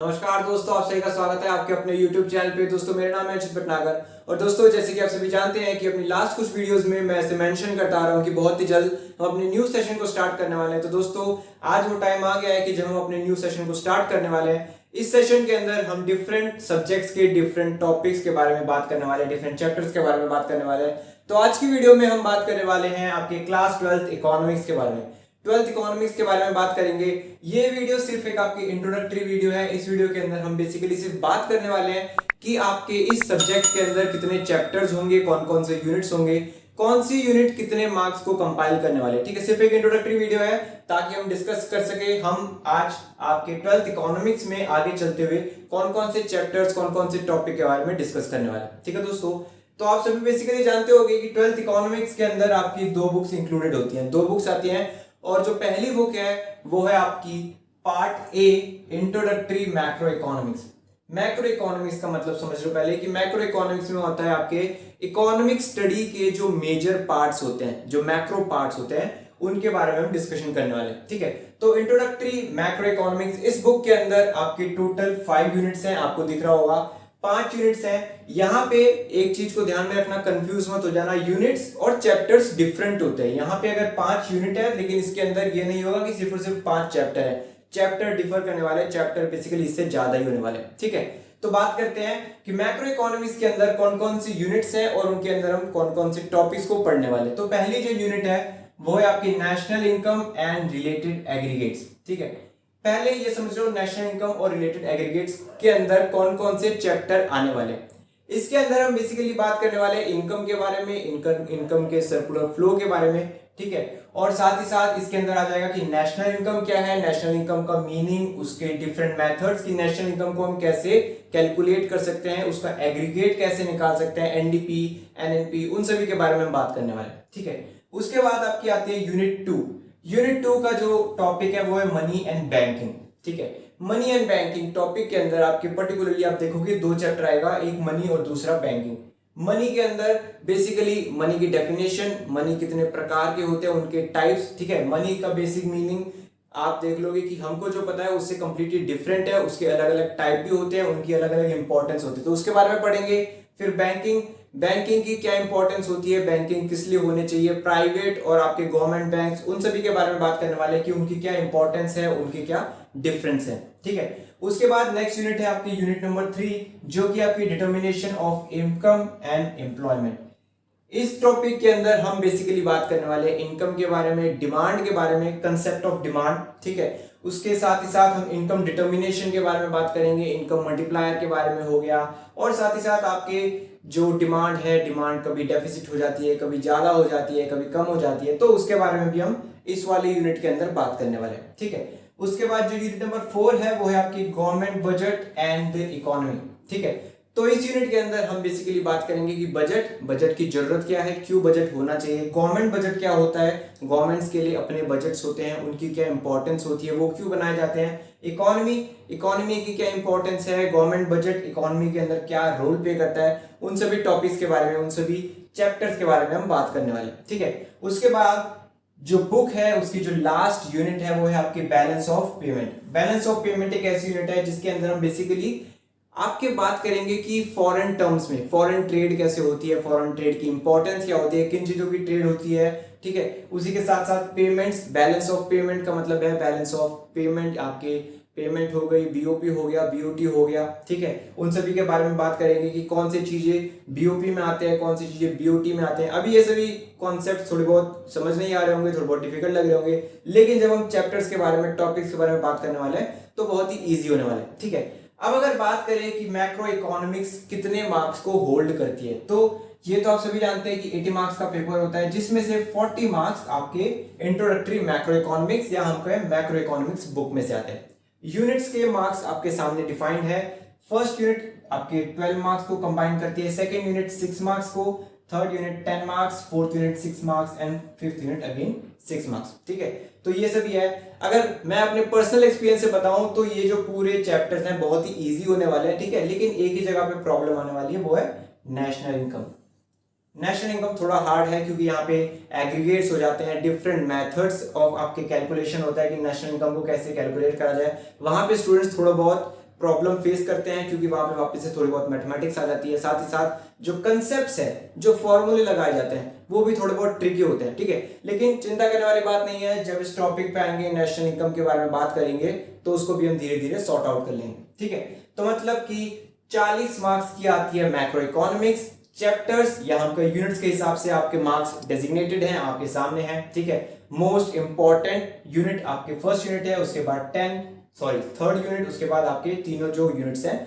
नमस्कार दोस्तों, आप सभी का स्वागत है आपके अपने YouTube चैनल पे। दोस्तों मेरा नाम है अक्षित भटनागर और दोस्तों जैसे कि आप सभी जानते हैं कि अपनी लास्ट कुछ वीडियोस में मैं ऐसे मेंशन करता आ रहा हूं कि बहुत ही जल्द हम अपने न्यू सेशन को स्टार्ट करने वाले हैं। तो दोस्तों आज वो टाइम आ गया है कि जब हम अपने न्यू सेशन को स्टार्ट करने वाले हैं। इस सेशन के अंदर हम डिफरेंट सब्जेक्ट्स के डिफरेंट टॉपिक्स के बारे में बात करने वाले हैं, डिफरेंट चैप्टर्स के बारे में बात करने वाले हैं। तो आज की वीडियो में हम बात करने वाले हैं आपके क्लास 12th इकोनॉमिक्स के बारे में। 12th इकोनॉमिक्स के बारे में बात करेंगे। ये वीडियो सिर्फ एक आपकी इंट्रोडक्टरी वीडियो है। इस वीडियो के अंदर हम बेसिकली सिर्फ बात करने वाले हैं कि आपके इस सब्जेक्ट के अंदर कितने चैप्टर्स होंगे, कौन कौन से यूनिट्स होंगे, कौन सी यूनिट कितने मार्क्स को कंपाइल करने वाले। ठीक है, सिर्फ एक इंट्रोडक्टरी वीडियो है ताकि हम डिस्कस कर सके हम आज आपके 12th इकोनॉमिक्स में आगे चलते हुए कौन कौन से चैप्टर्स, कौन कौन से टॉपिक के बारे में डिस्कस करने वाले। ठीक है दोस्तों, तो आप सभी बेसिकली जानते होंगे कि 12th इकोनॉमिक्स के अंदर आपकी दो बुक्स इंक्लूडेड होती हैं, दो बुक्स आती हैं। और जो पहली बुक है वो है आपकी part A, introductory macro economics. Macro economics का मतलब समझ लो पहले कि मैक्रो इकोनॉमिक्स में होता है आपके इकोनॉमिक स्टडी के जो मेजर पार्ट्स होते हैं, जो मैक्रो पार्ट्स होते हैं, उनके बारे में हम डिस्कशन करने वाले हैं। ठीक है, तो इंट्रोडक्टरी मैक्रो इकोनॉमिक्स इस बुक के अंदर आपके टोटल 5 यूनिट्स हैं। आपको दिख रहा होगा 5 यूनिट्स हैं। यहाँ पे एक चीज को ध्यान में रखना, कंफ्यूज मत हो जाना, यूनिट्स और चैप्टर्स डिफरेंट होते हैं। यहाँ पे अगर 5 यूनिट है लेकिन इसके अंदर ये नहीं होगा कि सिर्फ और सिर्फ 5 चैप्टर है। चैप्टर डिफर करने वाले, चैप्टर बेसिकली इससे ज्यादा ही होने वाले। ठीक है, तो बात करते हैं कि मैक्रो इकोनॉमिक्स के अंदर कौन कौन सी यूनिट्स हैं और उनके अंदर हम कौन कौन से टॉपिक्स को पढ़ने वाले। तो पहली जो यूनिट है वो है आपकी national income and related aggregates. ठीक है, पहले ये समझ लो नेशनल इनकम और रिलेटेड एग्रीगेट्स के अंदर कौन कौन से चैप्टर आने वाले हैं। इसके अंदर हम बेसिकली बात करने वाले इनकम के बारे में, इनकम के सर्कुलर फ्लो के बारे में। ठीक है, और साथ ही साथ इसके अंदर आ जाएगा कि नेशनल इनकम क्या है, नेशनल इनकम का मीनिंग, उसके डिफरेंट मेथड्स की नेशनल इनकम को हम कैसे कैलकुलेट कर सकते हैं, उसका एग्रीगेट कैसे निकाल सकते हैं, एनडीपी, एनएनपी, उन सभी के बारे में हम बात करने वाले हैं। ठीक है, उसके बाद आपकी आती है यूनिट 2। यूनिट 2 का जो टॉपिक है वो है मनी एंड बैंकिंग। ठीक है, मनी एंड बैंकिंग टॉपिक के अंदर आपके पर्टिकुलरली आप देखोगे 2 चैप्टर आएगा, एक मनी और दूसरा बैंकिंग। मनी के अंदर बेसिकली मनी की डेफिनेशन, मनी कितने प्रकार के होते हैं, उनके टाइप्स। ठीक है, मनी का बेसिक मीनिंग आप देख लोगे कि हमको जो पता है उससे कंप्लीटली डिफरेंट है, उसके अलग अलग टाइप भी होते हैं, उनकी अलग अलग इंपॉर्टेंस होती है, तो उसके बारे में पढ़ेंगे। फिर बैंकिंग, बैंकिंग की क्या इंपॉर्टेंस होती है, बैंकिंग किस लिए होने चाहिए, प्राइवेट और आपके गवर्नमेंट बैंक्स, उन सभी के बारे में बात करने वाले हैं कि उनकी क्या इंपॉर्टेंस है, उनकी क्या डिफरेंस है। ठीक है, उसके बाद नेक्स्ट यूनिट है आपकी यूनिट नंबर 3 जो कि आपकी determination of income and employment. इस टॉपिक के अंदर हम बेसिकली बात करने वाले हैं इनकम के बारे में, डिमांड के बारे में, कंसेप्ट ऑफ डिमांड। ठीक है, उसके साथ ही साथ हम इनकम डिटर्मिनेशन के बारे में बात करेंगे, इनकम मल्टीप्लायर के बारे में हो गया, और साथ ही साथ आपके जो डिमांड है, डिमांड कभी डेफिसिट हो जाती है, कभी ज्यादा हो जाती है, कभी कम हो जाती है, तो उसके बारे में भी हम इस वाले यूनिट के अंदर बात करने वाले हैं। ठीक है, उसके बाद जो यूनिट नंबर 4 है वो है आपकी government budget and the economy. ठीक है, तो इस यूनिट के अंदर हम बेसिकली बात करेंगे कि बजट की जरूरत क्या है, क्यों बजट होना चाहिए, गवर्नमेंट बजट क्या होता है, गवर्नमेंट्स के लिए अपने बजट्स होते हैं, उनकी क्या इंपॉर्टेंस होती है, वो क्यों बनाए जाते हैं, इकोनॉमी की क्या इंपॉर्टेंस है, गवर्नमेंट बजट इकोनॉमी के अंदर क्या रोल प्ले करता है, उन सभी टॉपिक्स के बारे में, उन सभी चैप्टर्स के बारे में हम बात करने वाले हैं। ठीक है, उसके बाद जो बुक है उसकी जो लास्ट यूनिट है वो है आपकी balance of payment. Balance of payment एक ऐसी यूनिट है जिसके अंदर हम बेसिकली आपके बात करेंगे कि फॉरेन टर्म्स में फॉरेन ट्रेड कैसे होती है, फॉरेन ट्रेड की इंपॉर्टेंस क्या होती है, किन चीजों की ट्रेड होती है। ठीक है, उसी के साथ साथ पेमेंट्स, बैलेंस ऑफ पेमेंट का मतलब है बैलेंस ऑफ पेमेंट, आपके पेमेंट हो गई, बीओपी हो गया, बीओटी हो गया। ठीक है, उन सभी के बारे में बात करेंगे कि कौन सी चीजें बीओपी में आते हैं, कौन सी चीजें बीओटी में आते हैं। अभी ये सभी कॉन्सेप्ट थोड़े बहुत समझ नहीं आ रहे होंगे, थोड़े बहुत डिफिकल्ट लग रहे होंगे, लेकिन जब हम चैप्टर्स के बारे में, टॉपिक्स के बारे में बात करने वाले हैं तो बहुत ही ईजी होने वाले हैं। ठीक है, अब अगर बात करें कि मैक्रो इकोनॉमिक्स कितने मार्क्स को होल्ड करती है, तो ये तो आप सभी जानते हैं कि 80 मार्क्स का पेपर होता है जिसमें से 40 मार्क्स आपके इंट्रोडक्टरी मैक्रो इकोनॉमिक्स या हम कहें मैक्रो इकोनॉमिक्स बुक में से आते हैं। यूनिट्स के मार्क्स आपके सामने डिफाइंड है। फर्स्ट यूनिट आपके 12 मार्क्स को कंबाइन करती है, सेकेंड यूनिट 6 मार्क्स को, third unit 10 marks, fourth unit 6 marks and fifth unit again 6 marks. ठीक है, तो ये सभी है। अगर मैं अपने पर्सनल एक्सपीरियंस से बताऊं तो ये जो पूरे चैप्टर्स हैं बहुत ही इजी होने वाले हैं। ठीक है, लेकिन एक ही जगह पे प्रॉब्लम आने वाली है, वो है नेशनल इनकम। नेशनल इनकम थोड़ा हार्ड है क्योंकि यहाँ पे एग्रीगेट्स हो जाते हैं, डिफरेंट मेथड्स ऑफ आपके कैलकुलेशन होता है कि नेशनल इनकम को कैसे कैलकुलेट करा जाए। वहां पे स्टूडेंट्स थोड़ा बहुत प्रॉब्लम फेस करते हैं, क्योंकि वहां पे वापस से थोड़ी बहुत मैथमेटिक्स आ जाती है। साथ ही साथ जो कंसेप्ट्स है, जो फॉर्मूले लगाए जाते हैं, वो भी थोड़े बहुत ट्रिकी होते हैं, ठीक है। लेकिन चिंता करने वाली बात नहीं है, जब इस टॉपिक पे आएंगे, नेशनल इनकम के बारे में बात करेंगे, तो उसको भी हम धीरे धीरे सॉर्ट आउट कर लेंगे, ठीक है। तो मतलब कि 40 मार्क्स की आती है मैक्रो इकोनॉमिक्स चैप्टर्स, यहाँ पे यूनिट्स के हिसाब से आपके मार्क्स डेजिग्नेटेड हैं, आपके सामने हैं, ठीक है। मोस्ट इंपॉर्टेंट यूनिट आपके फर्स्ट यूनिट है, उसके बाद थर्ड यूनिट, उसके बाद आपके तीनों जो यूनिट्स हैं,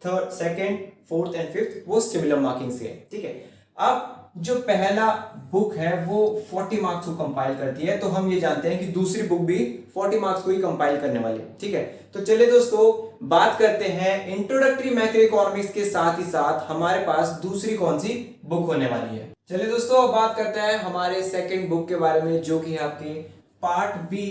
third, second, fourth and fifth, वो सिमिलर मार्किंग से है, ठीक है। अब जो पहला बुक है वो 40 मार्क्स को कंपाइल करती है, तो हम ये जानते हैं कि दूसरी बुक भी 40 मार्क्स को ही कंपाइल करने वाली है, ठीक है। तो चलिए दोस्तों बात करते हैं इंट्रोडक्टरी मैक्रो इकोनॉमिक्स के साथ ही साथ हमारे पास दूसरी कौन सी बुक होने वाली है। चलिए दोस्तों अब बात करते हैं हमारे सेकंड बुक के बारे में, जो कि है आपके part B,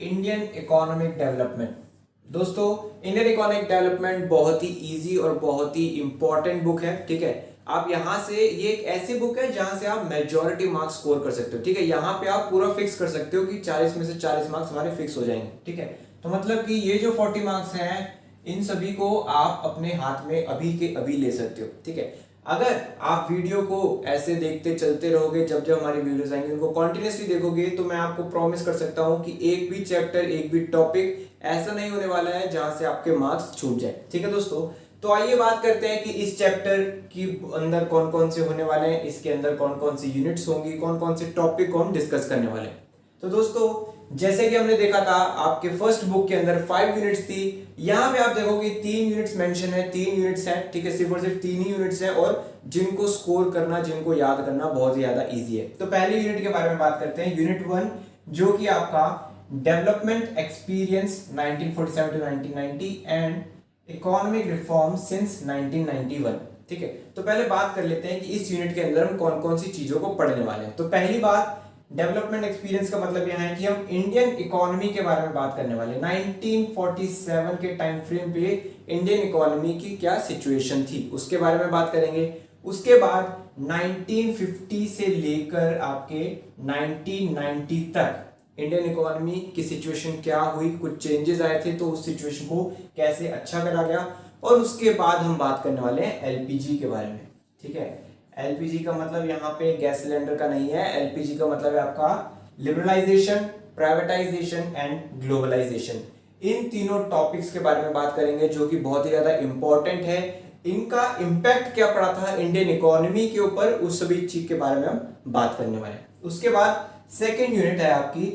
Indian economic development. दोस्तों इंडियन इकोनॉमिक डेवलपमेंट बहुत ही इजी और बहुत ही इंपॉर्टेंट बुक है, ठीक है। आप यहां से, ये एक ऐसी बुक है जहां से आप मेजॉरिटी मार्क्स स्कोर कर सकते हो, ठीक है। यहाँ पे आप पूरा फिक्स कर सकते हो कि 40 में से 40 मार्क्स हमारे फिक्स हो जाएंगे, ठीक है। तो मतलब कि ये जो 40 मार्क्स हैं, इन सभी को आप अपने हाथ में अभी के अभी ले सकते हो, ठीक है। अगर आप वीडियो को ऐसे देखते चलते रहोगे, जब जब हमारी वीडियोस आएंगे उनको कंटिन्यूअसली देखोगे, तो मैं आपको प्रॉमिस कर सकता हूं कि एक भी चैप्टर, एक भी टॉपिक ऐसा नहीं होने वाला है जहां से आपके मार्क्स छूट जाए, ठीक है दोस्तों। तो आइए बात करते हैं कि इस चैप्टर की अंदर कौन कौन से होने वाले हैं, इसके अंदर कौन कौन सी यूनिट्स होंगी, कौन कौन से टॉपिक को हम डिस्कस करने वाले हैं। तो दोस्तों जैसे कि हमने देखा था आपके फर्स्ट बुक के अंदर 5 यूनिट्स थी, यहाँ पे आप देखोगे 3 यूनिट्स मेंशन है, 3 यूनिट्स हैं, ठीक है। सिर्फ और सिर्फ 3 ही यूनिट्स हैं, और जिनको स्कोर करना, जिनको याद करना बहुत ही ज्यादा ईजी है। तो पहले यूनिट के बारे में बात करते हैं, यूनिट 1, जो कि आपका development experience 1947 to 1990 and economic reform since 1991, ठीक है। तो पहले बात कर लेते हैं कि इस यूनिट के अंदर हम कौन कौन सी चीजों को पढ़ने वाले हैं। तो पहली बात, डेवलपमेंट एक्सपीरियंस का मतलब यह है कि हम इंडियन इकोनॉमी के बारे में बात करने वाले हैं। 1947 के टाइम फ्रेम पे इंडियन इकोनॉमी की क्या सिचुएशन थी, उसके बारे में बात करेंगे। उसके बाद 1950 से लेकर आपके 1990 तक इंडियन इकोनॉमी की सिचुएशन क्या हुई, कुछ चेंजेस आए थे, तो उस सिचुएशन को कैसे अच्छा करा गया। और उसके बाद हम बात करने वाले हैं एलपीजी के बारे में, ठीक है। एलपीजी का मतलब यहाँ पे गैस सिलेंडर का नहीं है, एलपीजी का मतलब है आपका लिबरलाइजेशन, प्राइवेटाइजेशन एंड ग्लोबलाइजेशन। इन तीनों टॉपिक्स के बारे में बात करेंगे, जो कि बहुत ही ज्यादा इंपॉर्टेंट है। इनका इम्पैक्ट क्या पड़ा था इंडियन इकोनॉमी के ऊपर, उस सभी चीज के बारे में हम बात करने वाले हैं। उसके बाद सेकेंड यूनिट है आपकी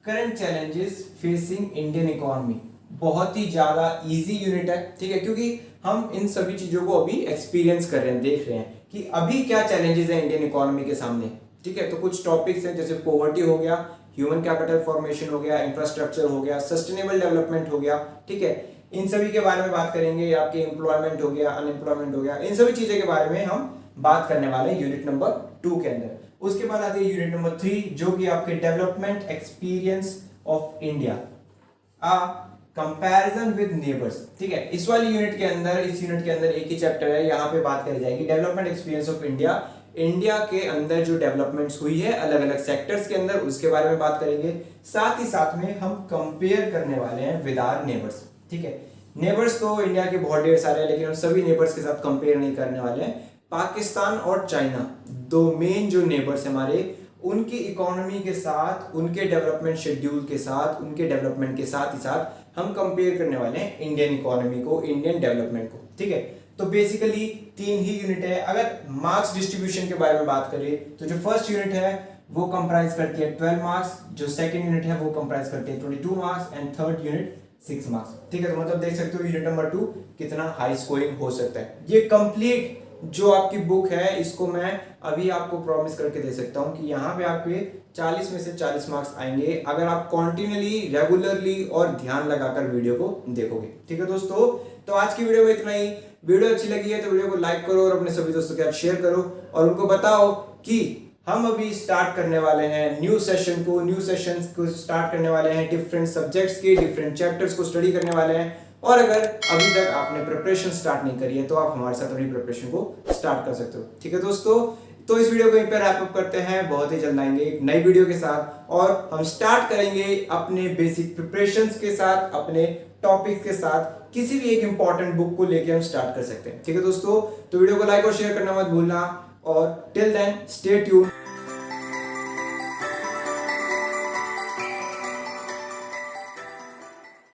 current challenges facing Indian economy. बहुत ही ज्यादा इजी यूनिट है, ठीक है, क्योंकि हम इन सभी चीजों को अभी एक्सपीरियंस कर रहे हैं, देख रहे हैं कि अभी क्या चैलेंजेस हैं इंडियन इकोनॉमी के सामने, ठीक है। तो कुछ टॉपिक्स हैं जैसे पॉवर्टी हो गया, ह्यूमन कैपिटल फॉर्मेशन हो गया, इंफ्रास्ट्रक्चर हो गया, सस्टेनेबल डेवलपमेंट हो गया, ठीक है। इन सभी के बारे में बात करेंगे। आपके एम्प्लॉयमेंट हो गया, अनएम्प्लॉयमेंट हो गया, इन सभी चीजों के बारे में हम बात करने वाले हैं यूनिट नंबर 2 के अंदर। उसके बाद आती है यूनिट नंबर 3, जो कि आपके development experience of India, comparison with neighbours, ठीक है। इस वाली यूनिट के अंदर, इस यूनिट के अंदर एक ही चैप्टर है, यहाँ पे बात करी जाएगी development experience of India. India के अंदर जो डेवलपमेंट्स हुई है अलग अलग सेक्टर्स के अंदर, उसके बारे में बात करेंगे। साथ ही साथ में हम कंपेयर करने वाले हैं विद आवर नेबर्स, ठीक है। नेबर्स तो इंडिया के बहुत ढेर सारे हैं, लेकिन हम सभी नेबर्स के साथ कंपेयर नहीं करने वाले हैं। पाकिस्तान और चाइना, दो मेन जो नेबर्स हमारे, उनकी इकोनॉमी के साथ, उनके डेवलपमेंट शेड्यूल के साथ, उनके डेवलपमेंट के साथ ही साथ हम कंपेयर करने वाले हैं इंडियन इकोनॉमी को, इंडियन डेवलपमेंट को, ठीक है। तो बेसिकली 3 ही यूनिट है। अगर मार्क्स डिस्ट्रीब्यूशन के बारे में बात करें, तो जो फर्स्ट यूनिट है वो कंप्राइज करती है 12 मार्क्स, जो सेकंड यूनिट है वो कंप्राइज करती है 22 marks and third unit 6 marks, ठीक है। तो मतलब देख सकते हो यूनिट नंबर 2 कितना हाई स्कोरिंग हो सकता है। ये कंप्लीट जो आपकी बुक है, इसको मैं अभी आपको प्रॉमिस करके दे सकता हूं कि यहाँ पे आपके 40 में से 40 मार्क्स आएंगे, अगर आप कॉन्टिन्यूअली, रेगुलरली और ध्यान लगाकर वीडियो को देखोगे, ठीक है दोस्तों। तो आज की वीडियो में इतना ही। वीडियो अच्छी लगी है तो वीडियो को लाइक करो और अपने सभी दोस्तों के साथ शेयर करो, और उनको बताओ कि हम अभी स्टार्ट करने वाले हैं न्यू सेशन को स्टार्ट करने वाले हैं, डिफरेंट सब्जेक्ट्स के डिफरेंट चैप्टर्स को स्टडी करने वाले हैं। और अगर अभी तक आपने प्रिपरेशन स्टार्ट नहीं करी है तो आप हमारे साथ अपनी प्रिपरेशन को स्टार्ट कर सकते हो, ठीक है दोस्तों। तो इस वीडियो को यहीं पर रैप अप करते हैं, बहुत ही जल्द आएंगे एक नई वीडियो के साथ, और हम स्टार्ट करेंगे अपने बेसिक प्रिपरेशंस के साथ, अपने टॉपिक्स के साथ किसी भी एक इंपॉर्टेंट बुक को लेके हम स्टार्ट कर सकते हैं। ठीक है दोस्तों, तो वीडियो को लाइक और शेयर करना मत भूलना और टिल देन स्टे ट्यून्ड।